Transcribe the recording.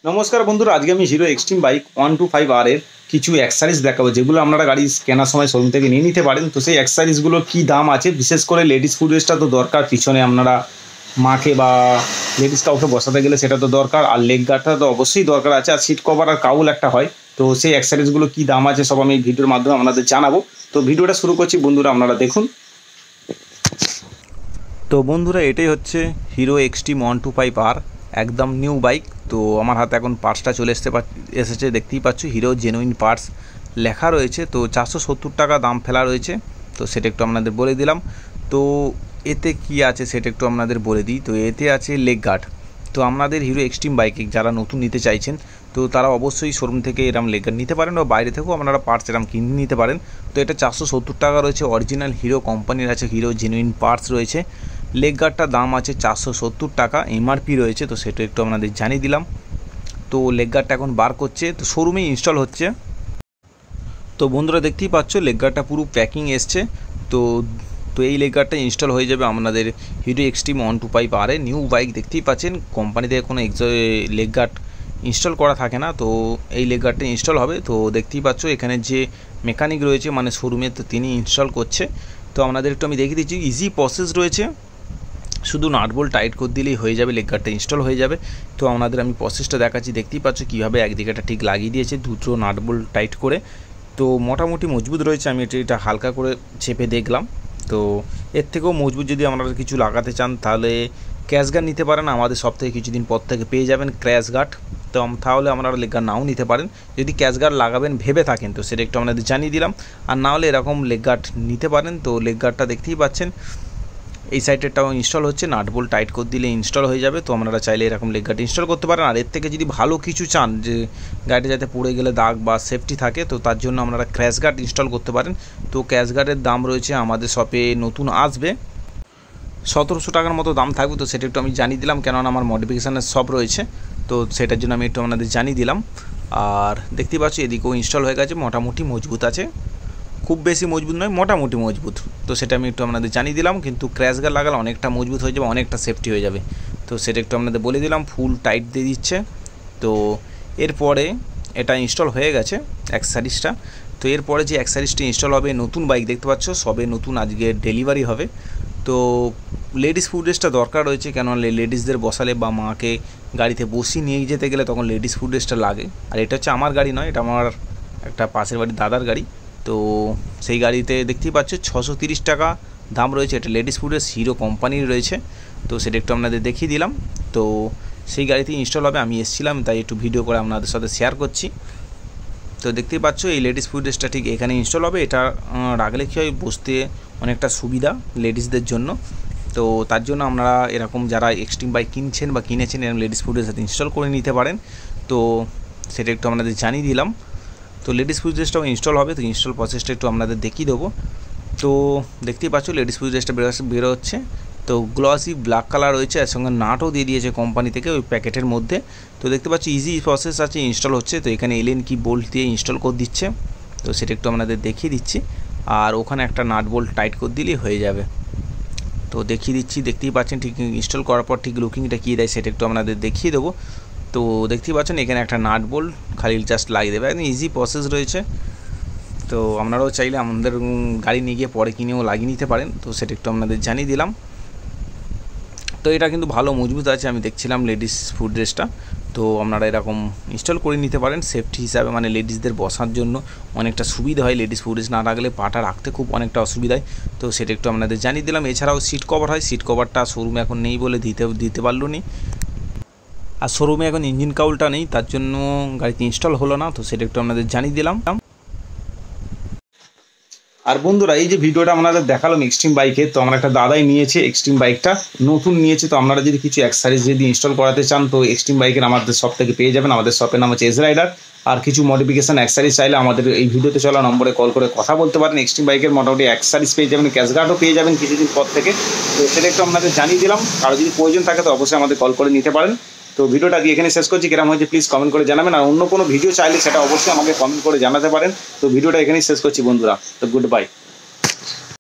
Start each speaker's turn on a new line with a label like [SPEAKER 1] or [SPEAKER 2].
[SPEAKER 1] নমস্কার বন্ধুরা, আজকে আমি হিরো এক্সট্রিম বাইক 125R এর কিছু অ্যাক্সেসরিজ দেখাবো, যেগুলো আপনারা গাড়ি কেনার সময় শোরুম থেকে নিয়ে নিতে পারেন। তো সেই অ্যাক্সেসরিজগুলোর কী দাম আছে, বিশেষ করে লেডিস ফুটরেস্টটা তো দরকার, পিছনে আপনারা মাকে বা লেডিস কাউকে বসাতে গেলে সেটা তো দরকার, আর লেগ গার্ডটা তো অবশ্যই দরকার আছে, আর সিট কভার আর কাউল একটা হয়। তো সেই অ্যাক্সেসরিজগুলো কী দাম আছে সব আমি এই ভিডিওর মাধ্যমে আপনাদের জানাবো। তো ভিডিওটা শুরু করছি বন্ধুরা, আপনারা দেখুন। তো বন্ধুরা, এটাই হচ্ছে হিরো এক্সট্রিম 125R, একদম নিউ বাইক। তো আমার হাতে এখন পার্টসটা চলে এসেছে, দেখতেই পাচ্ছ হিরো জেনুইন পার্টস লেখা রয়েছে। তো 470 টাকা দাম ফেলা রয়েছে। তো সেটা একটু আপনাদের বলে দিলাম। তো এতে কি আছে সেটা একটু আপনাদের বলে দিই। তো এতে আছে লেগ গার্ড। তো আপনাদের হিরো এক্সট্রিম বাইকে যারা নতুন নিতে চাইছেন, তো তারা অবশ্যই শোরুম থেকে এরম লেগ গার্ড নিতে পারেন, বা বাইরে থেকেও আপনারা পার্টস এরম কিনে নিতে পারেন। তো এটা 470 টাকা রয়েছে, অরিজিনাল হিরো কোম্পানির আছে, হিরো জেনুইন পার্টস রয়েছে। লেগ গার্ডটার দাম আছে 470 টাকা, এমআরপি রয়েছে। তো সেটা একটু আপনাদের জানিয়ে দিলাম। তো লেগ গার্ডটা এখন বার করছে, তো শোরুমেই ইনস্টল হচ্ছে। তো বন্ধুরা দেখতেই পাচ্ছ লেগ গার্ডটা পুরো প্যাকিং এসছে। তো তো এই লেগ গার্ডটা ইনস্টল হয়ে যাবে আপনাদের হিরো এক্সট্রিম 125R এ। নিউ বাইক দেখতেই পাচ্ছেন, কোম্পানিতে কোনো লেগ গার্ড ইনস্টল করা থাকে না। তো এই লেগ গার্ডটা ইনস্টল হবে। তো দেখতেই পাচ্ছ এখানে যে মেকানিক রয়েছে মানে শোরুমে, তো তিনি ইনস্টল করছে। তো আপনাদের একটু আমি দেখিয়ে দিচ্ছি, ইজি প্রসেস রয়েছে, শুধু নাট বোল্ট টাইট করে দিলেই হয়ে যাবে, লেগ গার্ডটা ইনস্টল হয়ে যাবে। তো আপনাদের আমি প্রসেসটা দেখাচ্ছি, দেখতেই পাচ্ছ কীভাবে একদিকেটা ঠিক লাগিয়ে দিয়েছে দুটো নাট বোল্ট টাইট করে। তো মোটামুটি মজবুত রয়েছে, আমি এটা হালকা করে চেপে দেখলাম। তো এর থেকেও মজবুত যদি আপনারা কিছু লাগাতে চান তাহলে ক্র্যাশ গার্ড নিতে পারেন, আমাদের সব থেকে কিছুদিন পর থেকে পেয়ে যাবেন ক্র্যাশ গার্ড। তো তাহলে আপনারা লেগ গার্ড নাও নিতে পারেন, যদি ক্র্যাশ গার্ড লাগাবেন ভেবে থাকেন। তো সেটা একটু আপনাদের জানিয়ে দিলাম। আর না হলে এরকম লেগ গার্ড নিতে পারেন। তো লেগ গার্ডটা দেখতেই পাচ্ছেন এই সাইডেরটাও ইনস্টল হচ্ছে, নাট বোল্ট টাইট করে দিলে ইনস্টল হয়ে যাবে। তো আপনারা চাইলে এরকম লেগ গার্ড ইনস্টল করতে পারেন। আর এর থেকে যদি ভালো কিছু চান, যে গাড়িটা যাতে পড়ে গেলে দাগ বা সেফটি থাকে, তো তার জন্য আপনারা ক্র্যাশ গার্ড ইনস্টল করতে পারেন। তো ক্র্যাশ গার্ডের দাম রয়েছে, আমাদের শপে নতুন আসবে 1700 টাকার মতো দাম থাকবে। তো সেটা একটু আমি জানিয়ে দিলাম, কেননা আমার মডিফিকেশানের শপ রয়েছে। তো সেটার জন্য আমি একটু আপনাদের জানিয়ে দিলাম। আর দেখতেই পাচ্ছি এদিকেও ইনস্টল হয়ে গেছে, মোটামুটি মজবুত আছে, খুব বেশি মজবুত নয়, মোটামুটি মজবুত। তো সেটা আমি একটু আপনাদের জানিয়ে দিলাম। কিন্তু ক্র্যাশ গার্ড লাগালে অনেকটা মজবুত হয়ে যাবে, অনেকটা সেফটি হয়ে যাবে। তো সেটা একটু আপনাদের বলে দিলাম, ফুল টাইট দিয়ে দিচ্ছে। তো এরপরে এটা ইনস্টল হয়ে গেছে অ্যাক্সেসরিজটা। তো এরপরে যে অ্যাক্সেসরিজটা ইনস্টল হবে, নতুন বাইক দেখতে পাচ্ছ, সবে নতুন আজকে ডেলিভারি হবে। তো লেডিস ফুটরেস্টটা দরকার রয়েছে, কেননা লেডিসদের বসালে বা মাকে গাড়িতে বসিয়ে নিয়ে যেতে গেলে তখন লেডিস ফুটরেস্টটা লাগে। আর এটা হচ্ছে আমার গাড়ি নয়, এটা আমার একটা পাশের বাড়ির দাদার গাড়ি। তো সেই গাড়িতে দেখতেই পাচ্ছ 630 টাকা দাম রয়েছে। এটা লেডিস ফুডের হিরো কোম্পানির রয়েছে। তো সেটা একটু আপনাদের দেখিয়ে দিলাম। তো সেই গাড়িতে ইনস্টল হবে, আমি এসেছিলাম তাই একটু ভিডিও করে আপনাদের সাথে শেয়ার করছি। তো দেখতেই পাচ্ছ এই লেডিস ফুডেসটা ঠিক এখানে ইনস্টল হবে। এটা রাখলে কী হয়, বসতে অনেকটা সুবিধা লেডিসদের জন্য। তো তার জন্য আপনারা এরকম যারা এক্সট্রিম বাইক কিনছেন বা কিনেছেন, এরকম লেডিস ফুডের সাথে ইনস্টল করে নিতে পারেন। তো সেটা একটু আপনাদের জানিয়ে দিলাম। তো লেডিস ফুটরেস্টটাও ইনস্টল হবে। তো ইনস্টল প্রসেসটা একটু আপনাদের দেখিয়ে দেবো। তো দেখতেই পাচ্ছ লেডিস ফুটরেস্টটা বেরোচ্ছে। তো গ্লসি ব্ল্যাক কালার রয়েছে, এর সঙ্গে নাটও দিয়ে দিয়েছে কোম্পানি থেকে ওই প্যাকেটের মধ্যে। তো দেখতে পাচ্ছি ইজি প্রসেস আছে, ইনস্টল হচ্ছে। তো এখানে এলএন কি বোল্ট দিয়ে ইনস্টল করে দিচ্ছে। তো সেটা একটু আপনাদের দেখিয়ে দিচ্ছি। আর ওখানে একটা নাট বোল্ট টাইট করে দিলেই হয়ে যাবে। তো দেখিয়ে দিচ্ছি, দেখতেই পাচ্ছেন ঠিক ইনস্টল করার পর ঠিক লুকিংটা কী দেয় সেটা একটু আপনাদের দেখিয়ে দেবো। তো দেখতেই পাচ্ছেন এখানে একটা নাট বোল্ট খালি জাস্ট লাগিয়ে দেবে, একদম ইজি প্রসেস রয়েছে। তো আপনারাও চাইলে আমাদের গাড়ি নিয়ে গিয়ে পরে কিনেও লাগিয়ে নিতে পারেন। তো সেটা একটু আপনাদের জানিয়ে দিলাম। তো এটা কিন্তু ভালো মজবুত আছে, আমি দেখছিলাম লেডিস ফুড ড্রেসটা। তো আপনারা এরকম ইনস্টল করে নিতে পারেন সেফটি হিসাবে, মানে লেডিসদের বসার জন্য অনেকটা সুবিধা হয়। লেডিস ফুড ড্রেস না রাখলে পাটা রাখতে খুব অনেকটা অসুবিধা হয়। তো সেটা একটু আপনাদের জানিয়ে দিলাম। এছাড়াও সিট কভার হয়, সিট কভারটা শোরুমে এখন নেই বলে দিতে পারলো নি। আর শোরুমে এখন ইঞ্জিন কাউলটা নেই, তার জন্য গাড়িতে ইনস্টল হলো না। তো সেটা একটু আপনাদের জানিয়ে দিলাম। আর বন্ধুরা, এই যে ভিডিওটা আপনাদের দেখালাম এক্সট্রিম বাইকে, তো আমার একটা দাদাই নিয়েছে এক্সট্রিম বাইকটা, নতুন নিয়েছে। তো আপনারা যদি কিছু অ্যাক্সেসরিজ যদি ইনস্টল করাতে চান, তো এক্সট্রিম বাইকের আমাদের শপ থেকে পেয়ে যাবেন। আমাদের শপের নাম হচ্ছে এজ রাইডার। আর কিছু মডিফিকেশন অ্যাক্সেসরিজ চাইলে আমাদের এই ভিডিওতে চলা নম্বরে কল করে কথা বলতে পারেন। এক্সট্রিম বাইকের মোটামুটি অ্যাক্সেসরিজ পেয়ে যাবেন, ক্যাশ গার্ডও পেয়ে যাবেন কিছুদিন পর থেকে। তো সেটা একটু আপনাদের জানিয়ে দিলাম। কারো যদি প্রয়োজন থাকে তো অবশ্যই আমাদের কল করে নিতে পারেন। তো ভিডিওটা দিয়ে এখানে শেষ করছি, কেমন হয়েছে প্লিজ কমেন্ট করে জানাবেন। আর অন্য কোনো ভিডিও চাইলে সেটা অবশ্যই আমাকে কমেন্ট করে জানাতে পারেন। তো ভিডিওটা এখানেই শেষ করছি বন্ধুরা। তো গুড বাই।